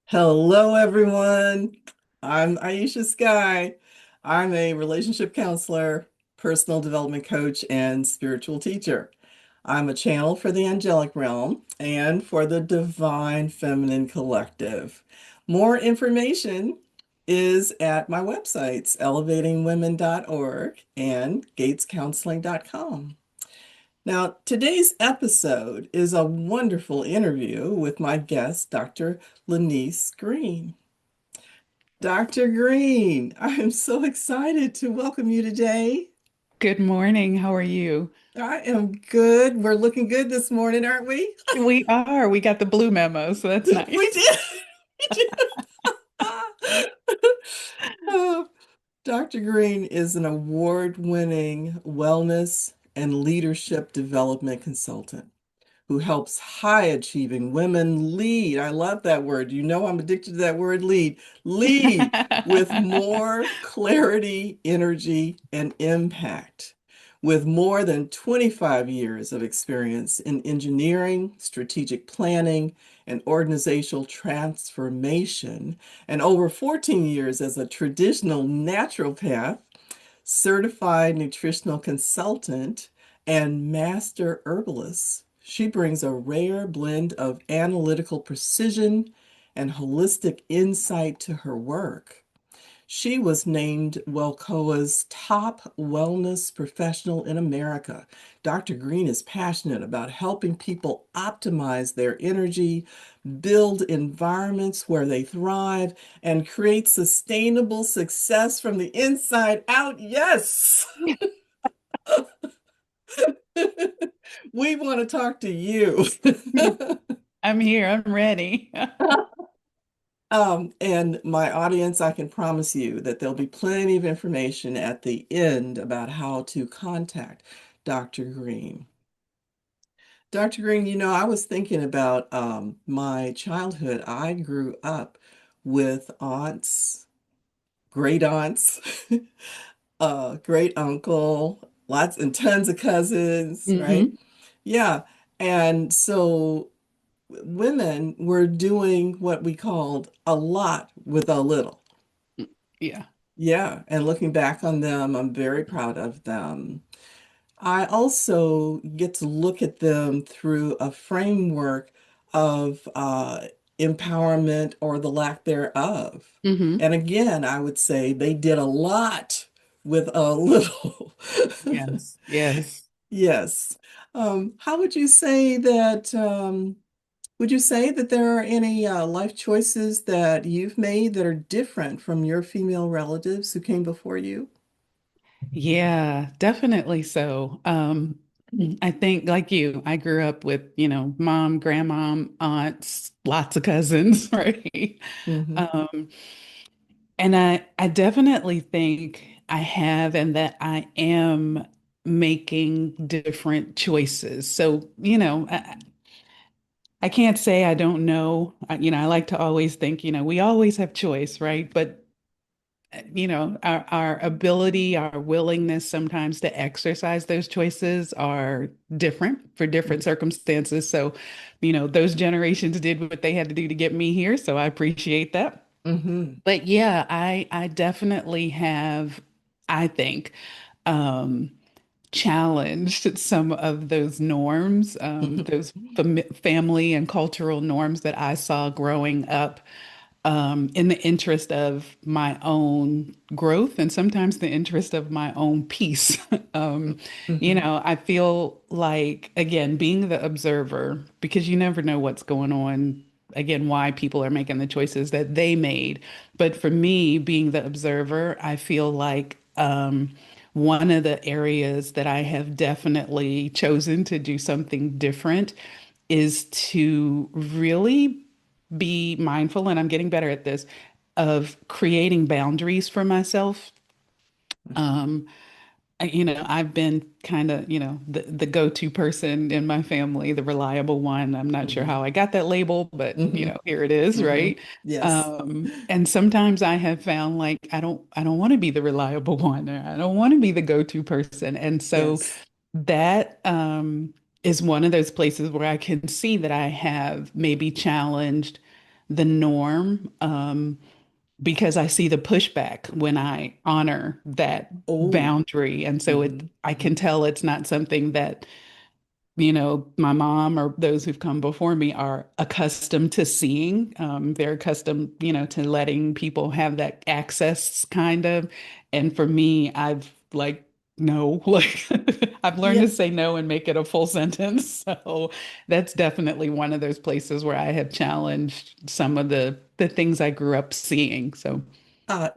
Hello, everyone. I'm Aisha Sky. I'm a relationship counselor, personal development coach, and spiritual teacher. I'm a channel for the angelic realm and for the divine feminine collective. More information is at my websites, elevatingwomen.org and gatescounseling.com. Now, today's episode is a wonderful interview with my guest, Dr. Lynise Green. Dr. Green, I am so excited to welcome you today. Good morning. How are you? I am good. We're looking good this morning, aren't we? We are. We got the blue memo, so that's We nice. did. We did. Oh, Dr. Green is an award-winning wellness and leadership development consultant who helps high achieving women lead. I love that word. You know, I'm addicted to that word lead with more clarity, energy, and impact. With more than 25 years of experience in engineering, strategic planning, and organizational transformation, and over 14 years as a traditional naturopath, certified nutritional consultant, and master herbalist. She brings a rare blend of analytical precision and holistic insight to her work. She was named WellCoa's top wellness professional in America. Dr. Green is passionate about helping people optimize their energy, build environments where they thrive, and create sustainable success from the inside out. Yes! We want to talk to you. I'm here. I'm ready. And my audience, I can promise you that there'll be plenty of information at the end about how to contact Dr. Green. Dr. Green, I was thinking about my childhood. I grew up with aunts, great aunts, great uncle, lots and tons of cousins, right? Hmm. Yeah. And so women were doing what we called a lot with a little. Yeah. Yeah. And looking back on them, I'm very proud of them. I also get to look at them through a framework of empowerment or the lack thereof. Hmm. And again, I would say they did a lot with a little. Yes. Yes. Yes. How would you say that? Would you say that there are any life choices that you've made that are different from your female relatives who came before you? Yeah, definitely so. I think like you, I grew up with, mom, grandmom, aunts, lots of cousins, right? Hmm. Um, and I definitely think I have and that I am making different choices. So, I can't say I don't know. I like to always think, we always have choice, right? But, our ability, our willingness sometimes to exercise those choices are different for different circumstances. So, those generations did what they had to do to get me here. So I appreciate that. Hmm. But yeah, I definitely have, I think, um, challenged some of those norms, those family and cultural norms that I saw growing up, in the interest of my own growth and sometimes the interest of my own peace. Um, Hmm. I feel like, again, being the observer, because you never know what's going on. Again, why people are making the choices that they made. But for me, being the observer, I feel like one of the areas that I have definitely chosen to do something different is to really be mindful, and I'm getting better at this, of creating boundaries for myself. Um, I've been kind of, the go-to person in my family, the reliable one. I'm not sure Hmm. how I got that label, but Hmm. here it is, Hmm. right? Yes. And sometimes I have found like I don't want to be the reliable one, or I don't want to be the go-to person. And so Yes. that is one of those places where I can see that I have maybe challenged the norm. Because I see the pushback when I honor that Oh, boundary. And so hmm I can hmm tell it's not something that, my mom or those who've come before me are accustomed to seeing. They're accustomed, to letting people have that access kind of. And for me, I've like, no, like I've learned yeah. to say no and make it a full sentence. So that's definitely one of those places where I have challenged some of the things I grew up seeing. So,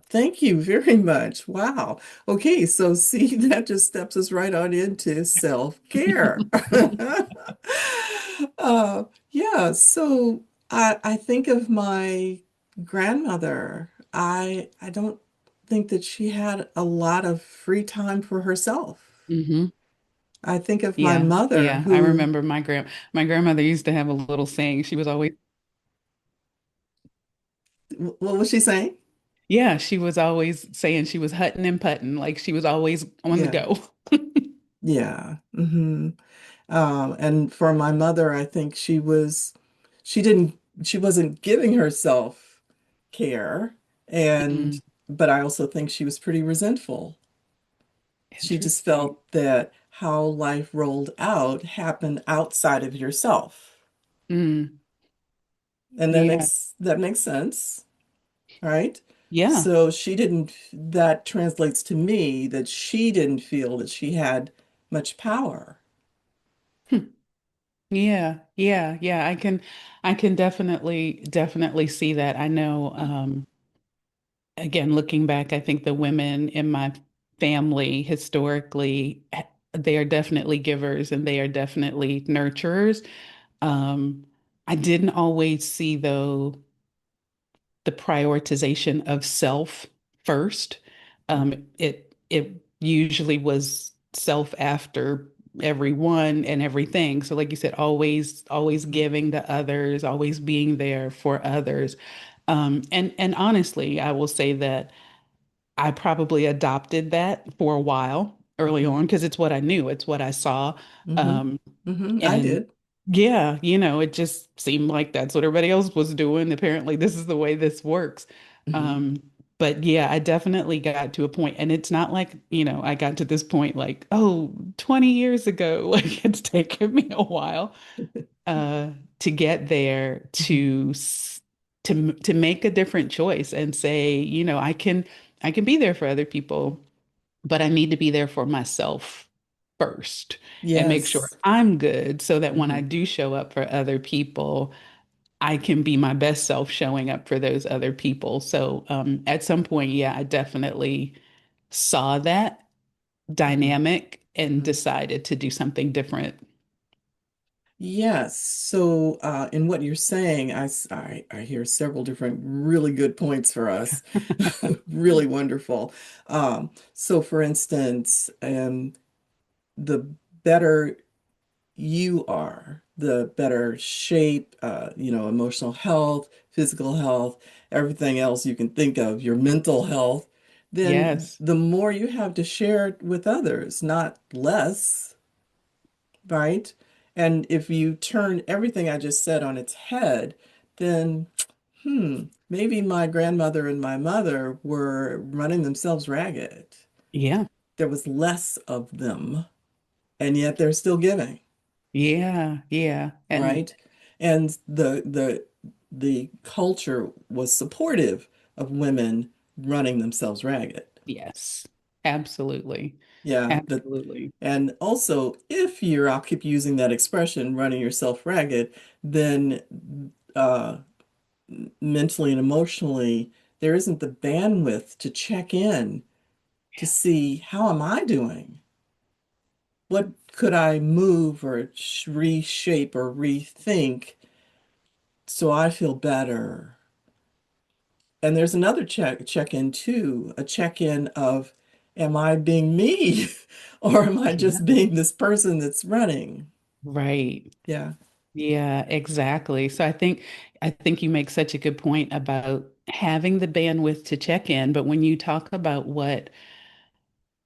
Thank you very much. Wow. Okay, so see, that just steps us right on into self-care. Yeah, so I think of my grandmother. I don't think that she had a lot of free time for herself. mhm. I think of my Yeah, mother yeah. I who, remember my grandmother used to have a little saying. She was always, what was she saying? yeah, she was always saying she was hutting and putting, like she was always on the Yeah, go. yeah. And for my mother, I think she didn't, she wasn't giving herself care. And, Mm, but I also think she was pretty resentful. She just interesting. felt that how life rolled out happened outside of yourself. Mm, And yeah, that makes sense, right? yeah, So she didn't, that translates to me that she didn't feel that she had much power. hmm. Yeah, yeah, yeah. I can definitely see that. I know, again, looking back, I think the women in my family historically, they are definitely givers and they are definitely nurturers. Um, I didn't always see though the prioritization of self first. It usually was self after everyone and everything. So like you said, always Mhm. giving to others, always being there for others. And honestly, I will say that I probably adopted that for a while early Mhm. on because it's what I knew, it's what I saw. hmm Um, I and did. yeah, it just seemed like that's what everybody else was doing. Apparently, this is the way this works. hmm Um, but yeah, I definitely got to a point, and it's not like, I got to this point like, oh, 20 years ago. Like it's taken me a while to get there hmm to make a different choice and say, I can be there for other people, but I need to be there for myself first and make sure Yes. I'm good so that when I hmm do show up for other people, I can be my best self showing up for those other people. So at some point, yeah, I definitely saw that hmm dynamic and hmm decided to do something different. Yes. So, in what you're saying, I hear several different really good points for us. Really wonderful. So for instance, the better you are, the better shape, emotional health, physical health, everything else you can think of, your mental health, then Yes. the more you have to share with others, not less, right? And if you turn everything I just said on its head, then, maybe my grandmother and my mother were running themselves ragged. Yeah. There was less of them, and yet they're still giving. Yeah. Yeah. And Right? And the culture was supportive of women running themselves ragged. yes, absolutely. Yeah, Absolutely. and also if you're, I'll keep using that expression, running yourself ragged, then uh, mentally and emotionally, there isn't the bandwidth to check in to see how am I doing? What could I move or reshape or rethink so I feel better? And there's another check-in too, a check-in of, am I being me or am I Yeah. just being this person that's running? Right. Yeah. Yeah, exactly. So I think you make such a good point about having the bandwidth to check in, but when you talk about what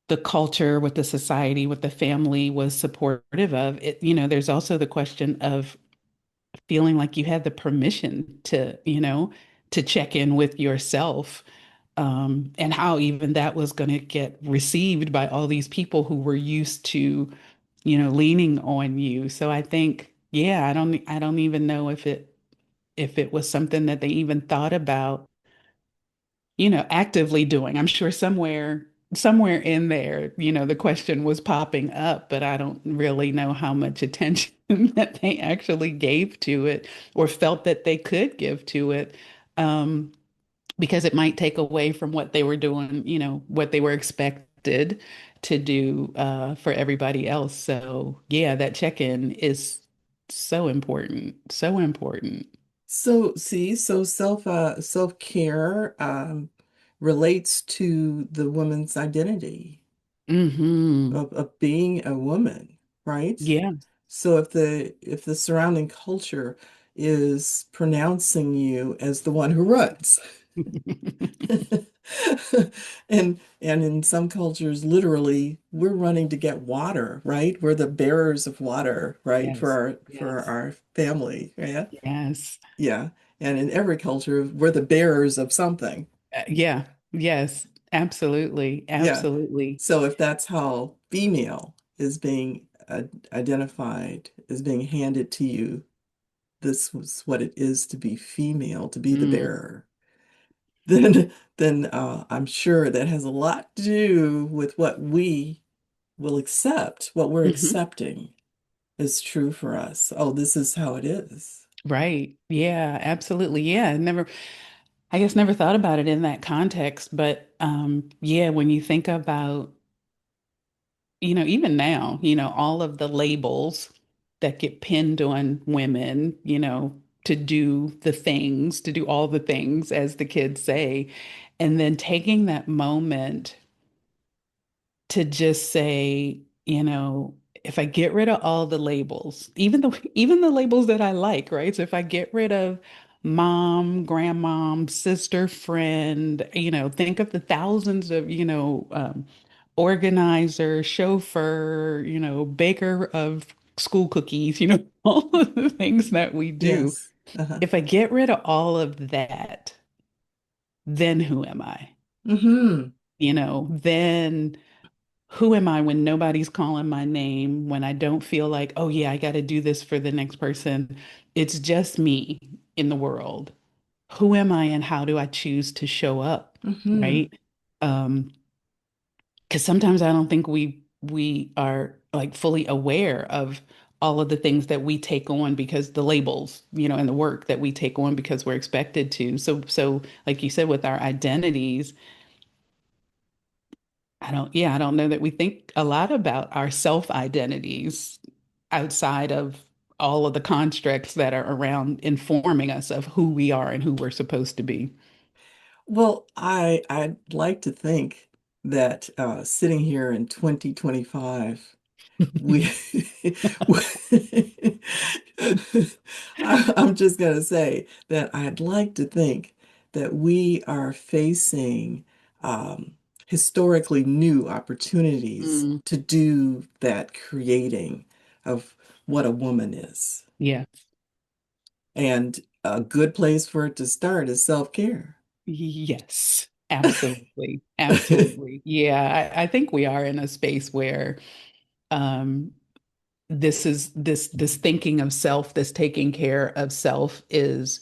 the culture, what the society, what the family was supportive of, there's also the question of feeling like you had the permission to, to check in with yourself, and how even that was going to get received by all these people who were used to, leaning on you. So I think, yeah, I don't even know if it was something that they even thought about, actively doing. I'm sure somewhere in there, the question was popping up, but I don't really know how much attention that they actually gave to it or felt that they could give to it. Um, because it might take away from what they were doing, what they were expected to do for everybody else. So, yeah, that check-in is so important, so important. So see, so self-care relates to the woman's identity Hmm. of being a woman, right? Yeah. So if the surrounding culture is pronouncing you as the one who runs, and in some cultures, literally, we're running to get water, right? We're the bearers of water, right? For Yes. Yes. our family, yeah, Yes. yeah. And in every culture, we're the bearers of something, Yeah. Yes. Absolutely. yeah. Absolutely. So if that's how female is being identified, is being handed to you, this was what it is to be female, to be the Mm. bearer. Then I'm sure that has a lot to do with what we will accept, what we're Hmm. accepting is true for us. Oh, this is how it is. Right. Yeah. Absolutely. Yeah. I guess never thought about it in that context, but yeah, when you think about, even now, all of the labels that get pinned on women, to do all the things, as the kids say, and then taking that moment to just say, if I get rid of all the labels, even the labels that I like, right? So if I get rid of mom, grandmom, sister, friend, think of the thousands of, organizer, chauffeur, baker of school cookies, all of the things that we do. Yes. Uh-huh. If I get rid of all of that, then who am I? Mm-hmm. Then who am I when nobody's calling my name, when I don't feel like, oh yeah, I got to do this for the next person. It's just me in the world. Who am I and how do I choose to show up? Mm-hmm. Right? Um, because sometimes I don't think we are like fully aware of all of the things that we take on because the labels, and the work that we take on because we're expected to. So like you said, with our identities, I don't know that we think a lot about our self identities outside of all of the constructs that are around informing us of who we are and who we're supposed to be. Well, I'd like to think that sitting here in 2025, we I'm just going to say that I'd like to think that we are facing historically new opportunities Mm, to do that creating of what a woman is. yeah. And a good place for it to start is self-care. Yes. Absolutely. Absolutely. Yeah. I think we are in a space where um this thinking of self, this taking care of self is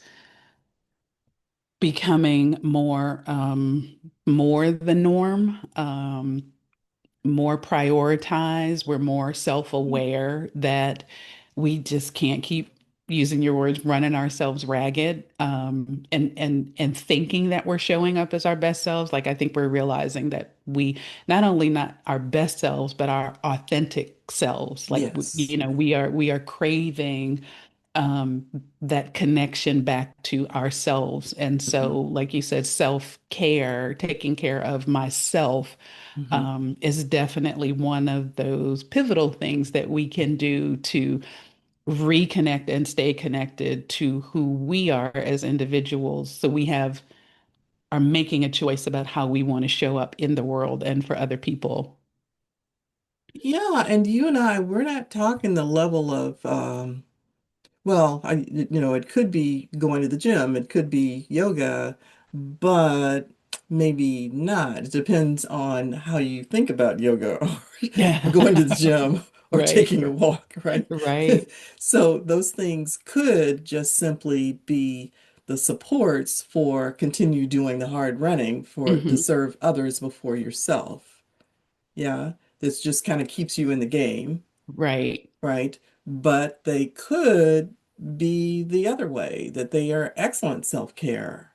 becoming more the norm, more prioritized. We're more self-aware that we just can't keep, using your words, running ourselves ragged, and thinking that we're showing up as our best selves. Like I think we're realizing that we not only not our best selves, but our authentic selves. Like Yes. we are craving um, that connection back to ourselves. And Mhm. so, like you said, self-care, taking care of myself, Mhm. is definitely one of those pivotal things that we can do to reconnect and stay connected to who we are as individuals. So are making a choice about how we want to show up in the world and for other people. Yeah, and you and I, we're not talking the level of Well, it could be going to the gym, it could be yoga, but maybe not. It depends on how you think about yoga or going to the Yeah. gym or Right. taking a walk, right? Right. So those things could just simply be the supports for continue doing the hard running for to Hmm. serve others before yourself. Yeah, this just kind of keeps you in the game, Right. right? But they could be the other way, that they are excellent self-care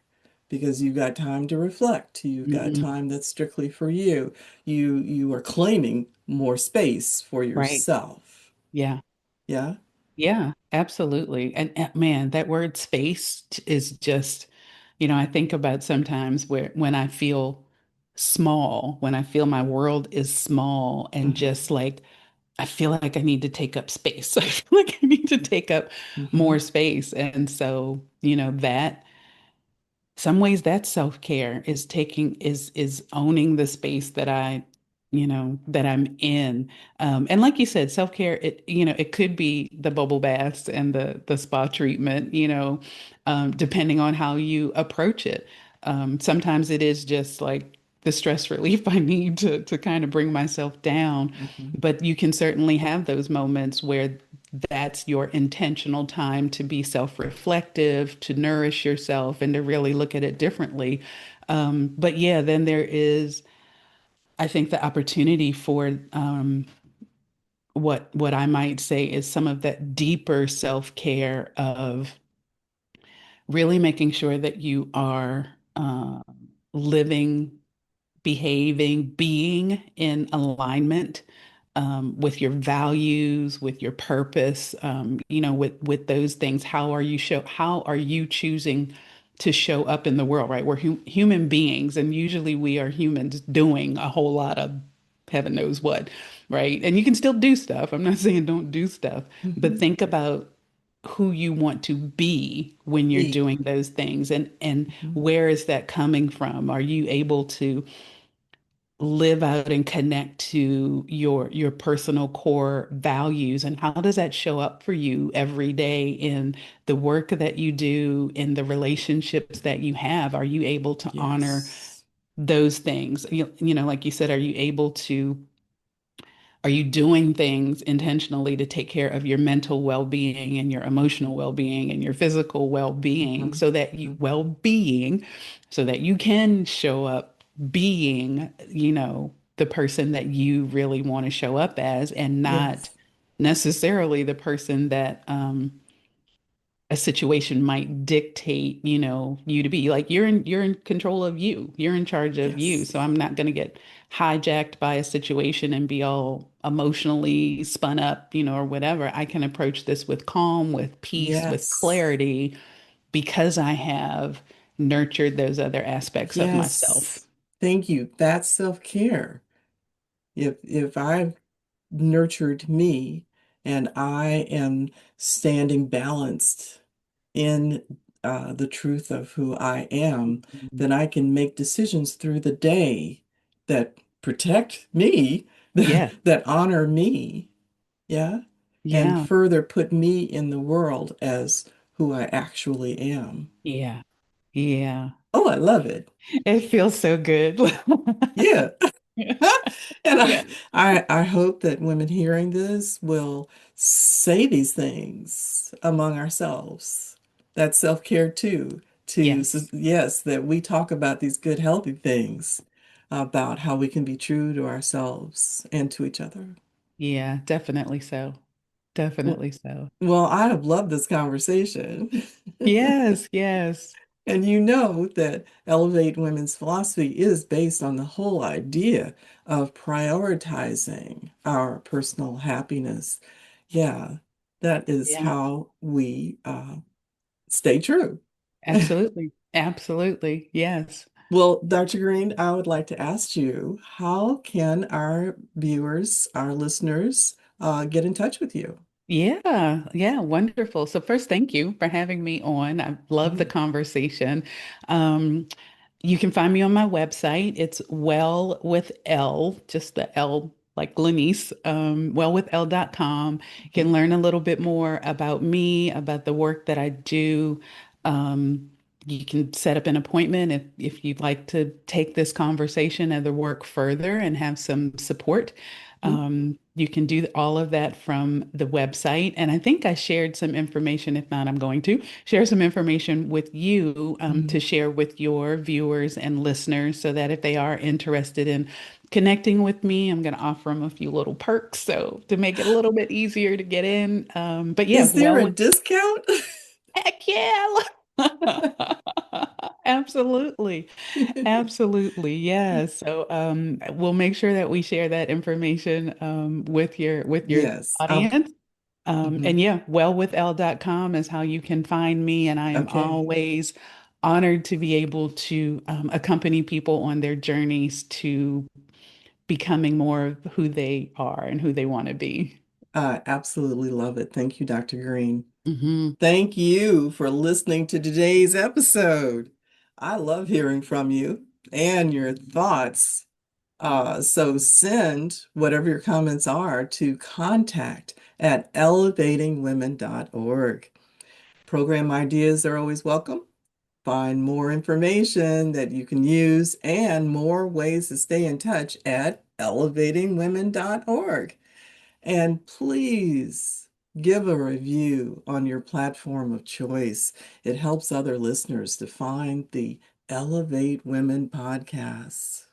because you've got time to reflect. You've got Hmm. time that's strictly for you. You are claiming more space for Right. yourself. Yeah. Yeah. Yeah, absolutely. And man, that word space is just, I think about sometimes where when I feel small, when I feel my world is small and Hmm. just like I feel like I need to take up space. I feel like I need to take up Hmm. more space. And so, that some ways that's self-care is taking is owning the space that that I'm in. And like you said, self-care, it could be the bubble baths and the spa treatment, depending on how you approach it. Sometimes it is just like the stress relief I need to kind of bring myself down. Hmm. But you can certainly have those moments where that's your intentional time to be self-reflective, to nourish yourself, and to really look at it differently. But yeah, then there is, I think, the opportunity for what I might say is some of that deeper self-care of really making sure that you are living, behaving, being in alignment with your values, with your purpose, with those things. How are you choosing to show up in the world, right? We're human beings, and usually we are humans doing a whole lot of heaven knows what, right? And you can still do stuff. I'm not saying don't do stuff, but Hmm. think about who you want to be when you're Be. doing those things, and Hmm. where is that coming from? Are you able to live out and connect to your personal core values, and how does that show up for you every day in the work that you do, in the relationships that you have? Are you able to honor Yes. those things? Like you said, are you doing things intentionally to take care of your mental well-being and your emotional well-being and your physical well-being Hmm. so that you can show up being, the person that you really want to show up as, and not Yes. necessarily the person that a situation might dictate, you to be. Like you're in control of you. You're in charge of you. So Yes. I'm not going to get hijacked by a situation and be all emotionally spun up, or whatever. I can approach this with calm, with peace, with Yes. clarity because I have nurtured those other aspects of myself. Yes. Thank you. That's self-care. If I've nurtured me and I am standing balanced in the truth of who I am, then I can make decisions through the day that protect me, Yeah. that honor me, yeah, and Yeah. further put me in the world as who I actually am. Yeah. Yeah. Oh, I love it. It feels so good. Yeah. And Yeah. I hope that women hearing this will say these things among ourselves. That's self-care too. Yes. Yes, that we talk about these good, healthy things about how we can be true to ourselves and to each other. Yeah, definitely so. Well, Definitely so. well, I have loved this conversation. Yes, yes. And you know that Elevate Women's philosophy is based on the whole idea of prioritizing our personal happiness. Yeah, that is Yeah, how we stay true. absolutely. Absolutely. Yes. Well, Dr. Green, I would like to ask you, how can our viewers, our listeners, get in touch with you? Yeah, yeah, wonderful. So first, thank you for having me on. I love the Mhm. conversation. Um, you can find me on my website. It's Well with L, just the L like Lynise, wellwithL.com. You can learn a little bit more about me, about the work that I do. Um, you can set up an appointment if you'd like to take this conversation and the work further and have some support. You can do all of that from the website. And I think I shared some information. If not, I'm going to share some information with you to Mhm. share with your viewers and listeners so that if they are interested in connecting with me, I'm going to offer them a few little perks so to make it a little bit easier to get in. But yeah, Is there well, a with discount? heck yeah. Absolutely. Absolutely. Yeah. So we'll make sure that we share that information with your Yes. audience. And Mhm. yeah, wellwithL.com is how you can find me. And I am Okay. always honored to be able to accompany people on their journeys to becoming more of who they are and who they want to be. I absolutely love it. Thank you, Dr. Green. Hmm. Thank you for listening to today's episode. I love hearing from you and your thoughts. So send whatever your comments are to contact@elevatingwomen.org. Program ideas are always welcome. Find more information that you can use and more ways to stay in touch at elevatingwomen.org. And please give a review on your platform of choice. It helps other listeners to find the Elevate Women podcasts.